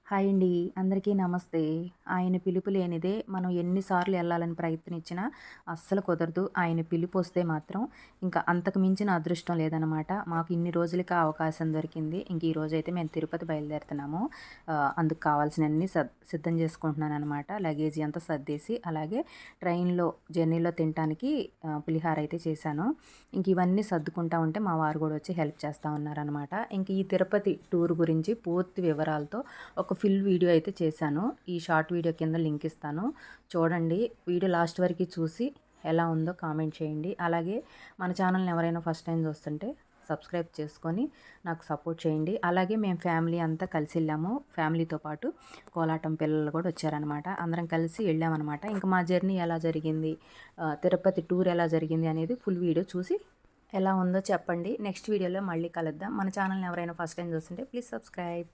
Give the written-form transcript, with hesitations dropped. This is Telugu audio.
హాయ్ అండి. అందరికీ నమస్తే. ఆయన పిలుపు లేనిదే మనం ఎన్నిసార్లు ఎళ్ళాలని ప్రయత్నించినా అస్సలు కుదరదు. ఆయన పిలుపొస్తే మాత్రం ఇంకా అంతకు మించిన అదృష్టం లేదనమాట. మాకు ఇన్ని రోజులకి ఆ అవకాశం దొరికింది. ఇంక ఈరోజైతే మేము తిరుపతి బయలుదేరుతున్నాము. అందుకు కావాల్సినన్ని సిద్ధం చేసుకుంటున్నాననమాట. లగేజీ అంతా సర్దేసి, అలాగే ట్రైన్‌లో జర్నీలో తినటానికి పులిహార అయితే చేశాను. ఇంక ఇవన్నీ సర్దుకుంటా ఉంటే మా వారు గూడా వచ్చి హెల్ప్ చేస్తా ఉన్నారనమాట. ఇంక ఈ తిరుపతి టూర్ గురించి పూర్తి వివరాలతో ఒక ఫుల్ వీడియో అయితే చేశాను. ఈ షార్ట్ వీడియో కింద లింక్ ఇస్తాను. చూడండి. వీడియో లాస్ట్ వరకు చూసి ఎలా ఉందో కామెంట్ చేయండి. అలాగే మన ఛానల్‌ని ఎవరైనా ఫస్ట్ టైం చూస్తుంటే సబ్స్క్రైబ్ చేసుకొని నాకు సపోర్ట్ చేయండి. అలాగే మేము ఫ్యామిలీ అంతా కలిసి వెళ్ళాము. ఫ్యామిలీతో పాటు కోలాటం పిల్లలు కూడా వచ్చారనమాట. అందరం కలిసి వెళ్ళామనమాట. ఇంకా మా జర్నీ ఎలా జరిగింది, తిరుపతి టూర్ ఎలా జరిగింది అనేది ఫుల్ వీడియో చూసి ఎలా ఉందో చెప్పండి. నెక్స్ట్ వీడియోలో మళ్ళీ కలుద్దాం. మన ఛానల్‌ని ఎవరైనా ఫస్ట్ టైం చూస్తుంటే ప్లీజ్ సబ్స్క్రైబ్.